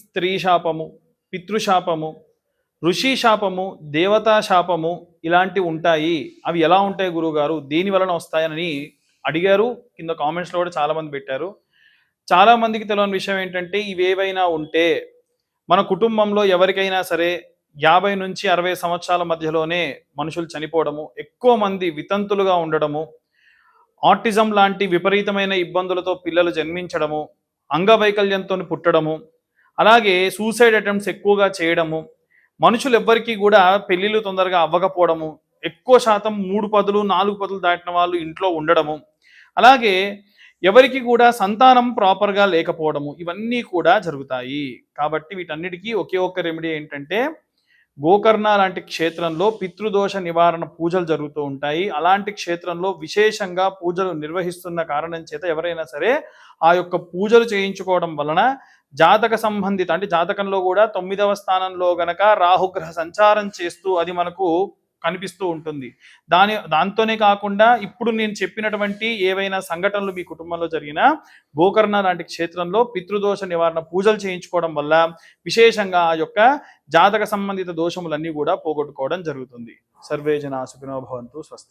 స్త్రీ శాపము, పితృశాపము, ఋషి శాపము, దేవతా శాపము ఇలాంటివి ఉంటాయి. అవి ఎలా ఉంటాయి గురువుగారు, దేని వలన వస్తాయని అడిగారు. కింద కామెంట్స్లో కూడా చాలామంది పెట్టారు. చాలామందికి తెలియని విషయం ఏంటంటే, ఇవేవైనా ఉంటే మన కుటుంబంలో ఎవరికైనా సరే 50 నుంచి 60 సంవత్సరాల మధ్యలోనే మనుషులు చనిపోవడము, ఎక్కువ మంది వితంతులుగా ఉండడము, ఆటిజం లాంటి విపరీతమైన ఇబ్బందులతో పిల్లలు జన్మించడము, అంగవైకల్యంతో పుట్టడము, అలాగే సూసైడ్ అటెంప్ట్స్ ఎక్కువగా చేయడము, మనుషులు ఎవ్వరికీ కూడా పెళ్ళిళ్ళు తొందరగా అవ్వకపోవడము, ఎక్కువ శాతం 3 పదులు 4 పదులు దాటిన వాళ్ళు ఇంట్లో ఉండడము, అలాగే ఎవరికి కూడా సంతానం ప్రాపర్గా లేకపోవడము, ఇవన్నీ కూడా జరుగుతాయి. కాబట్టి వీటన్నిటికీ ఒకే ఒక్క రెమెడీ ఏంటంటే, గోకర్ణ లాంటి క్షేత్రంలో పితృదోష నివారణ పూజలు జరుగుతూ ఉంటాయి. అలాంటి క్షేత్రంలో విశేషంగా పూజలు నిర్వహిస్తున్న కారణం చేత ఎవరైనా సరే ఆ యొక్క పూజలు చేయించుకోవడం వలన జాతక సంబంధిత, అంటే జాతకంలో కూడా 9వ స్థానంలో గనక రాహుగ్రహ సంచారం చేస్తూ అది మనకు కనిపిస్తూ ఉంటుంది. దాంతోనే కాకుండా ఇప్పుడు నేను చెప్పినటువంటి ఏవైనా సంఘటనలు మీ కుటుంబంలో జరిగినా గోకర్ణ లాంటి క్షేత్రంలో పితృదోష నివారణ పూజలు చేయించుకోవడం వల్ల విశేషంగా ఆ యొక్క జాతక సంబంధిత దోషములన్నీ కూడా పోగొట్టుకోవడం జరుగుతుంది. సర్వే జనా సుఖినో భవంతు. స్వస్తి.